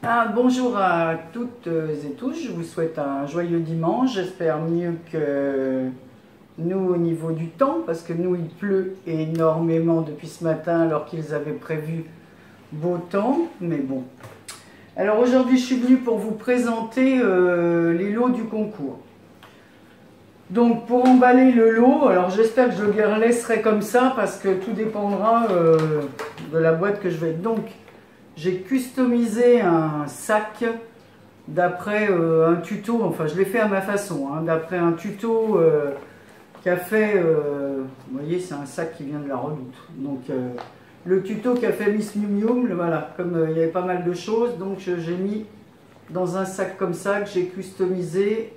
Bonjour à toutes et tous, je vous souhaite un joyeux dimanche, j'espère mieux que nous au niveau du temps, parce que nous il pleut énormément depuis ce matin alors qu'ils avaient prévu beau temps, mais bon. Alors aujourd'hui je suis venue pour vous présenter les lots du concours. Donc pour emballer le lot, alors j'espère que je le laisserai comme ça parce que tout dépendra de la boîte que je vais. Donc j'ai customisé un sac d'après un tuto, enfin je l'ai fait à ma façon, hein, d'après un tuto qu'a fait, vous voyez c'est un sac qui vient de la Redoute. Donc le tuto qu'a fait Miss Miu Miu, voilà, comme il y avait pas mal de choses, donc j'ai mis dans un sac comme ça que j'ai customisé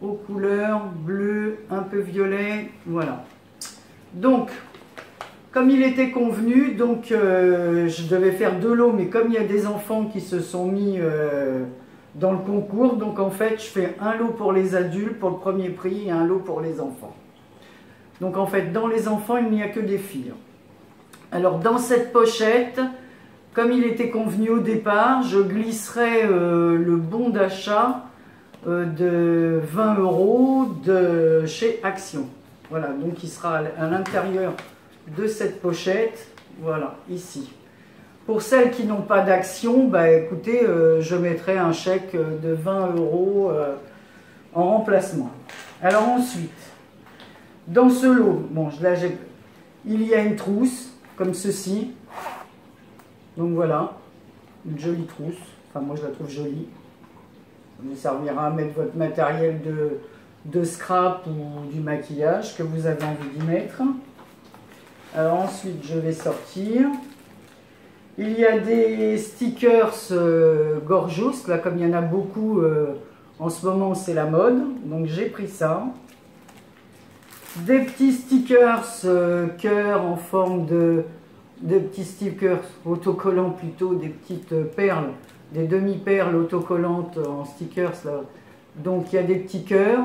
aux couleurs bleu, un peu violet, voilà. Donc, comme il était convenu, donc je devais faire 2 lots, mais comme il y a des enfants qui se sont mis dans le concours, donc en fait, je fais un lot pour les adultes, pour le premier prix, et un lot pour les enfants. Donc en fait, dans les enfants, il n'y a que des filles. Alors, dans cette pochette, comme il était convenu au départ, je glisserai le bon d'achat de 20 € de chez Action. Voilà, donc il sera à l'intérieur de cette pochette, voilà, ici. Pour celles qui n'ont pas d'Action, bah écoutez, je mettrai un chèque de 20 € en remplacement. Alors ensuite, dans ce lot, bon, là, il y a une trousse, comme ceci. Donc voilà, une jolie trousse, enfin moi je la trouve jolie. Ça vous servira à mettre votre matériel de scrap ou du maquillage que vous avez envie d'y mettre. Alors ensuite, je vais sortir. Il y a des stickers Gorgeous, là comme il y en a beaucoup en ce moment, c'est la mode. Donc j'ai pris ça. Des petits stickers cœur en forme de petits stickers autocollants plutôt, des petites perles. Des demi-perles autocollantes en stickers là. Donc il y a des petits cœurs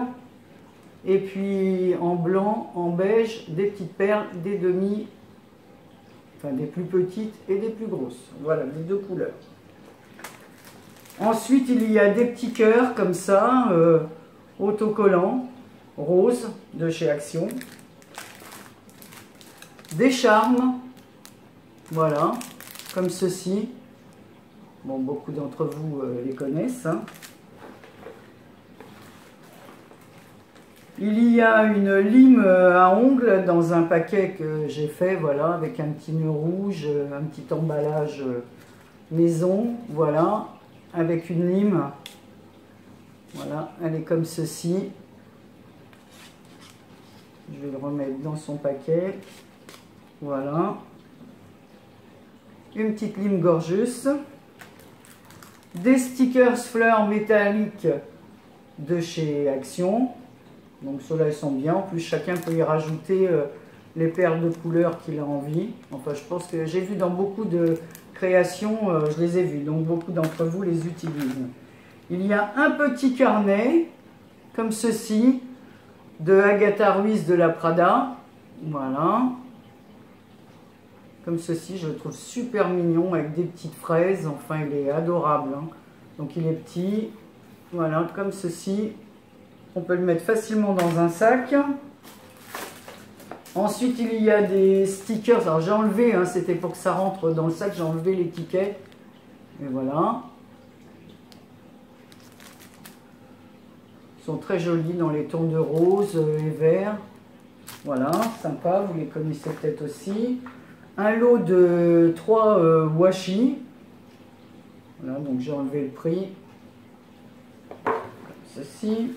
et puis en blanc, en beige, des petites perles, des demi, enfin des plus petites et des plus grosses. Voilà, les 2 couleurs. Ensuite il y a des petits cœurs comme ça, autocollants, roses de chez Action. Des charmes, voilà, comme ceci. Bon, beaucoup d'entre vous les connaissent. Hein. Il y a une lime à ongles dans un paquet que j'ai fait, voilà, avec un petit nœud rouge, un petit emballage maison, voilà, avec une lime. Voilà, elle est comme ceci. Je vais le remettre dans son paquet. Voilà. Une petite lime Gorgeous. Des stickers fleurs métalliques de chez Action. Donc ceux-là ils sont bien. En plus chacun peut y rajouter les perles de couleur qu'il a envie. Enfin je pense que j'ai vu dans beaucoup de créations, je les ai vus. Donc beaucoup d'entre vous les utilisent. Il y a un petit carnet comme ceci de Agatha Ruiz de la Prada. Voilà. Comme ceci, je le trouve super mignon avec des petites fraises. Enfin, il est adorable. Hein. Donc, il est petit. Voilà, comme ceci. On peut le mettre facilement dans un sac. Ensuite, il y a des stickers. Alors, j'ai enlevé, hein, c'était pour que ça rentre dans le sac. J'ai enlevé l'étiquette. Et voilà. Ils sont très jolis dans les tons de rose et vert. Voilà, sympa. Vous les connaissez peut-être aussi. Un lot de 3 washi. Voilà, donc j'ai enlevé le prix. Ceci.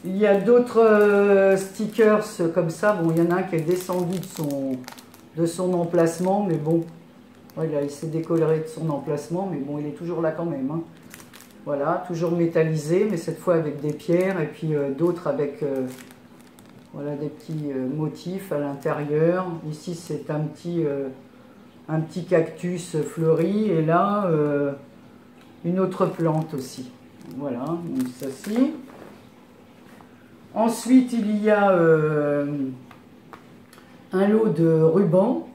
Il y a d'autres stickers comme ça. Bon, il y en a un qui est descendu de son emplacement, mais bon, voilà, il s'est décoloré de son emplacement, mais bon, il est toujours là quand même. Hein. Voilà, toujours métallisé, mais cette fois avec des pierres, et puis d'autres avec... voilà des petits motifs à l'intérieur. Ici c'est un petit cactus fleuri et là une autre plante aussi. Voilà, donc ceci. Ensuite il y a un lot de rubans.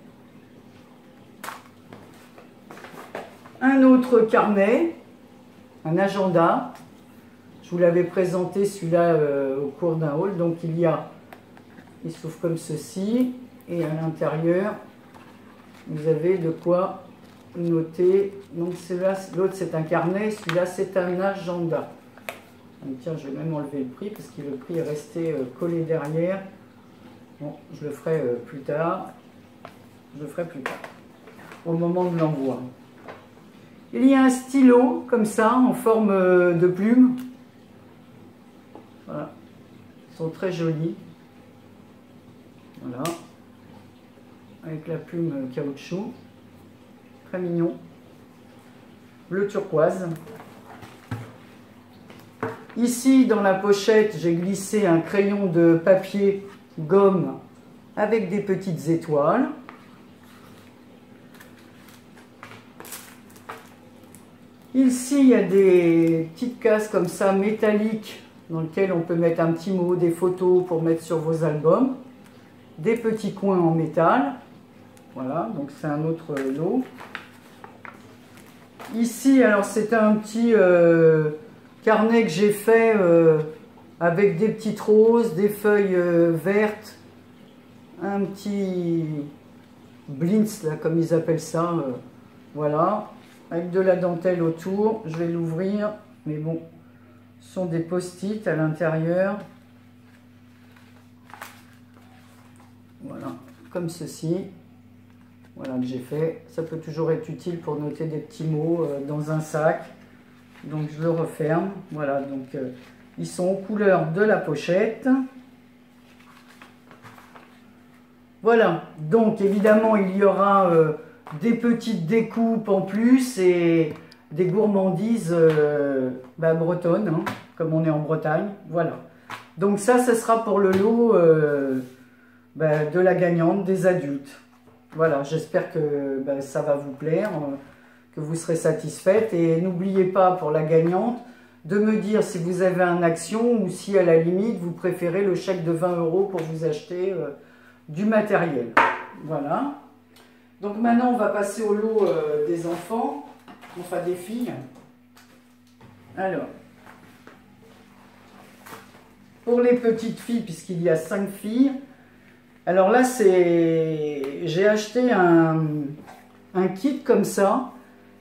Un autre carnet, un agenda. Je vous l'avais présenté celui-là au cours d'un haul. Donc il s'ouvre comme ceci. Et à l'intérieur, vous avez de quoi noter. Donc l'autre c'est un carnet, celui-là c'est un agenda. Donc, tiens, je vais même enlever le prix parce que le prix est resté collé derrière. Bon, je le ferai plus tard. Au moment de l'envoi. Il y a un stylo comme ça en forme de plume. Voilà. Ils sont très jolis. Voilà. Avec la plume caoutchouc. Très mignon. Bleu turquoise. Ici, dans la pochette, j'ai glissé un crayon de papier gomme avec des petites étoiles. Ici, il y a des petites cases comme ça, métalliques, dans lesquelles on peut mettre un petit mot, des photos pour mettre sur vos albums. Des petits coins en métal. Voilà, donc c'est un autre lot. Ici, alors c'est un petit carnet que j'ai fait avec des petites roses, des feuilles vertes, un petit blintz, là, comme ils appellent ça. Voilà. Avec de la dentelle autour, je vais l'ouvrir, mais bon, ce sont des post-it à l'intérieur. Voilà, comme ceci. Voilà que j'ai fait. Ça peut toujours être utile pour noter des petits mots dans un sac. Donc je le referme. Voilà, donc ils sont aux couleurs de la pochette. Voilà, donc évidemment il y aura des petites découpes en plus et des gourmandises bretonnes, hein, comme on est en Bretagne. Voilà. Donc ça, ce sera pour le lot de la gagnante des adultes. Voilà, j'espère que ça va vous plaire, que vous serez satisfaite. Et n'oubliez pas pour la gagnante de me dire si vous avez un action ou si à la limite vous préférez le chèque de 20 € pour vous acheter du matériel. Voilà. Donc maintenant, on va passer au lot des enfants, enfin des filles. Alors, pour les petites filles, puisqu'il y a 5 filles, alors là, j'ai acheté un kit comme ça.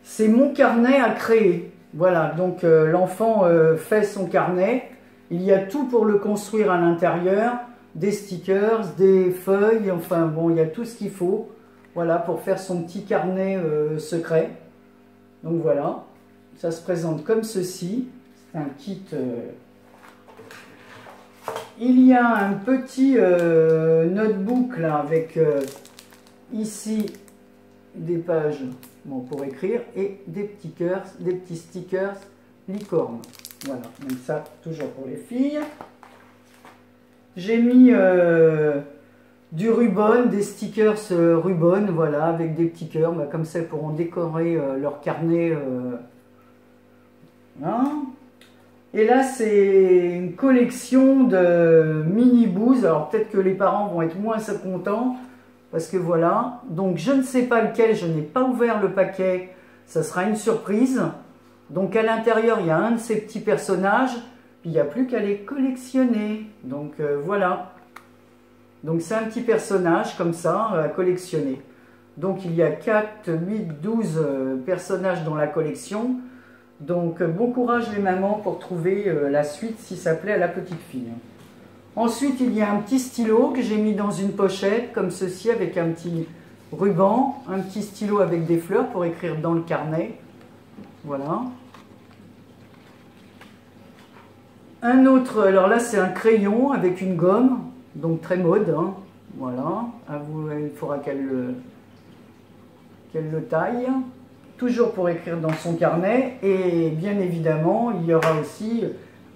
C'est mon carnet à créer. Voilà, donc l'enfant fait son carnet. Il y a tout pour le construire à l'intérieur. Des stickers, des feuilles, enfin bon, il y a tout ce qu'il faut. Voilà, pour faire son petit carnet secret. Donc voilà, ça se présente comme ceci. C'est un kit. Il y a un petit notebook là avec ici des pages pour écrire et des petits stickers licorne. Voilà, donc ça toujours pour les filles. J'ai mis du ruban, des stickers ruban, voilà, avec des petits cœurs, comme ça ils pourront décorer leur carnet. Hein. Et là, c'est une collection de mini-bouses. Alors peut-être que les parents vont être moins contents, parce que voilà. Donc je ne sais pas lequel, je n'ai pas ouvert le paquet, ça sera une surprise. Donc à l'intérieur, il y a un de ces petits personnages, puis il n'y a plus qu'à les collectionner. Donc voilà. Donc c'est un petit personnage comme ça à collectionner. Donc il y a 4, 8, 12 personnages dans la collection. Donc bon courage les mamans pour trouver la suite si ça plaît à la petite fille. Ensuite il y a un petit stylo que j'ai mis dans une pochette comme ceci avec un petit ruban. Un petit stylo avec des fleurs pour écrire dans le carnet. Voilà. Un autre, alors là c'est un crayon avec une gomme. Donc très mode, hein. Voilà, il faudra qu'elle le taille, toujours pour écrire dans son carnet, et bien évidemment, il y aura aussi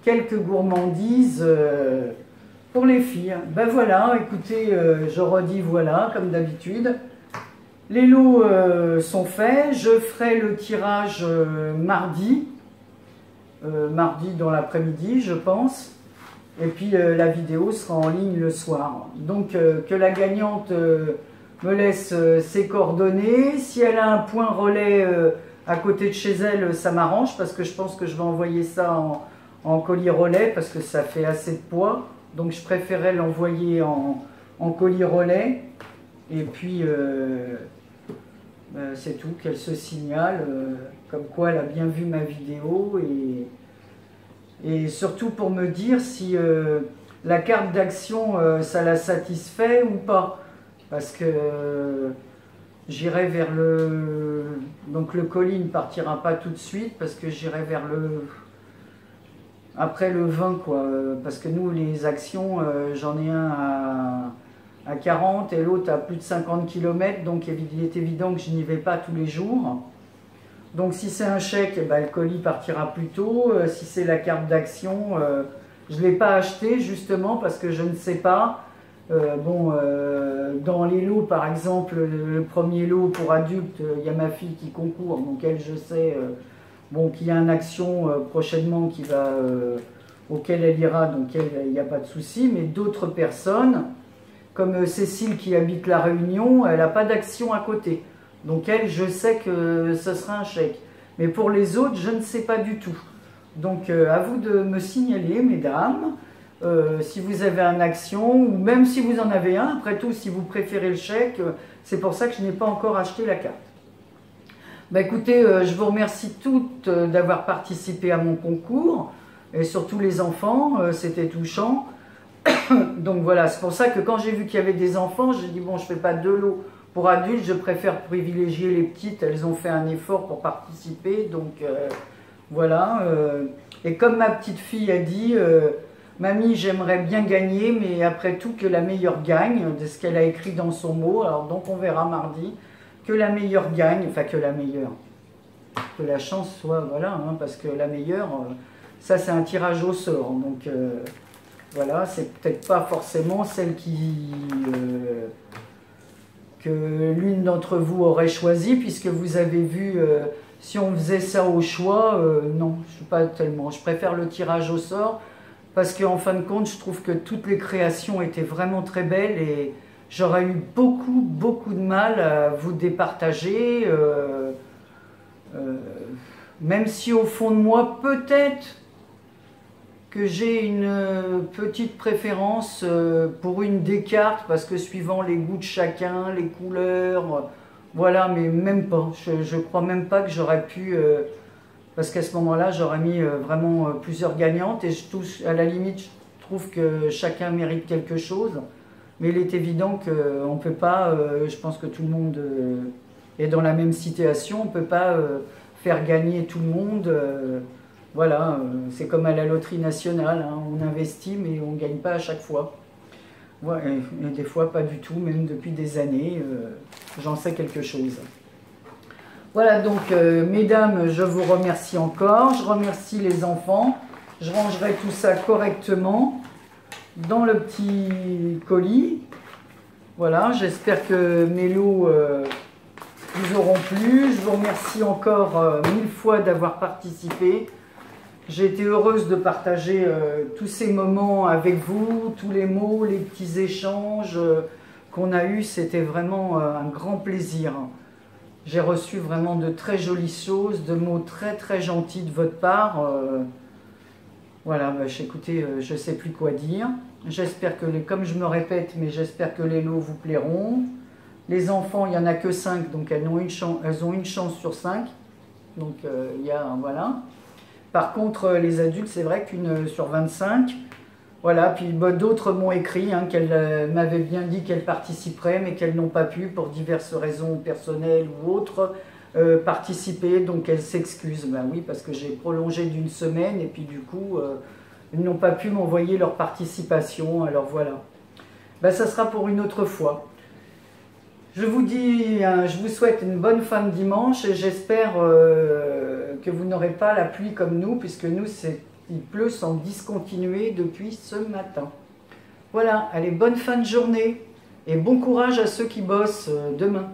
quelques gourmandises pour les filles. Ben voilà, écoutez, je redis voilà, comme d'habitude, les lots sont faits, je ferai le tirage mardi dans l'après-midi, je pense. Et puis la vidéo sera en ligne le soir. Donc que la gagnante me laisse ses coordonnées. Si elle a un point relais à côté de chez elle, ça m'arrange parce que je pense que je vais envoyer ça en colis relais parce que ça fait assez de poids. Donc je préférais l'envoyer en colis relais. Et puis c'est tout, qu'elle se signale comme quoi elle a bien vu ma vidéo et surtout pour me dire si la carte d'action ça la satisfait ou pas. Parce que j'irai vers donc le colis ne partira pas tout de suite parce que j'irai vers après le 20 quoi. Parce que nous les actions, j'en ai un à 40 et l'autre à plus de 50 km. Donc il est évident que je n'y vais pas tous les jours. Donc si c'est un chèque, le colis partira plus tôt. Si c'est la carte d'action, je ne l'ai pas acheté justement parce que je ne sais pas. Dans les lots par exemple, le premier lot pour adultes, il y a ma fille qui concourt, donc elle je sais qu'il y a une action prochainement auquel elle ira, donc il n'y a pas de souci, mais d'autres personnes, comme Cécile qui habite La Réunion, elle n'a pas d'action à côté, donc elle je sais que ce sera un chèque, mais pour les autres je ne sais pas du tout, donc à vous de me signaler mesdames. Si vous avez une action, ou même si vous en avez un, après tout, si vous préférez le chèque, c'est pour ça que je n'ai pas encore acheté la carte. Écoutez, je vous remercie toutes d'avoir participé à mon concours, et surtout les enfants, c'était touchant. Donc voilà, c'est pour ça que quand j'ai vu qu'il y avait des enfants, j'ai dit bon, je ne fais pas deux lots pour adultes, je préfère privilégier les petites, elles ont fait un effort pour participer, donc voilà. Et comme ma petite fille a dit... Mamie, j'aimerais bien gagner, mais après tout, que la meilleure gagne, de ce qu'elle a écrit dans son mot. Alors donc on verra mardi, que la meilleure gagne, enfin que la meilleure, que la chance soit, voilà, hein, parce que la meilleure, ça c'est un tirage au sort. Donc voilà, c'est peut-être pas forcément celle que l'une d'entre vous aurait choisi, puisque vous avez vu, si on faisait ça au choix, non, je suis pas tellement, je préfère le tirage au sort. Parce qu'en fin de compte, je trouve que toutes les créations étaient vraiment très belles et j'aurais eu beaucoup de mal à vous départager. Même si au fond de moi, peut-être que j'ai une petite préférence pour une des cartes, parce que suivant les goûts de chacun, les couleurs, voilà, mais même pas. Je crois même pas que j'aurais pu... parce qu'à ce moment-là, j'aurais mis vraiment plusieurs gagnantes et à la limite, je trouve que chacun mérite quelque chose. Mais il est évident qu'on ne peut pas, je pense que tout le monde est dans la même situation, on ne peut pas faire gagner tout le monde. Voilà, c'est comme à la loterie nationale, hein, on investit mais on ne gagne pas à chaque fois. Ouais, et des fois pas du tout, même depuis des années, j'en sais quelque chose. Voilà donc, mesdames, je vous remercie encore. Je remercie les enfants. Je rangerai tout ça correctement dans le petit colis. Voilà, j'espère que mes lots vous auront plu. Je vous remercie encore 1000 fois d'avoir participé. J'ai été heureuse de partager tous ces moments avec vous, tous les mots, les petits échanges qu'on a eus. C'était vraiment un grand plaisir. J'ai reçu vraiment de très jolies choses, de mots très gentils de votre part. Voilà, écoutez, je ne sais plus quoi dire. J'espère que, comme je me répète, mais j'espère que les lots vous plairont. Les enfants, il n'y en a que 5, donc elles ont une chance sur 5. Donc, voilà. Par contre, les adultes, c'est vrai qu'une sur 25. Voilà, puis d'autres m'ont écrit qu'elles m'avaient bien dit qu'elles participeraient, mais qu'elles n'ont pas pu, pour diverses raisons personnelles ou autres, participer, donc elles s'excusent. Ben oui, parce que j'ai prolongé d'une semaine, et puis du coup, ils n'ont pas pu m'envoyer leur participation, alors voilà. Ben, ça sera pour une autre fois. Je vous dis, je vous souhaite une bonne fin de dimanche, et j'espère que vous n'aurez pas la pluie comme nous, puisque nous, il pleut sans discontinuer depuis ce matin. Voilà, allez, bonne fin de journée et bon courage à ceux qui bossent demain.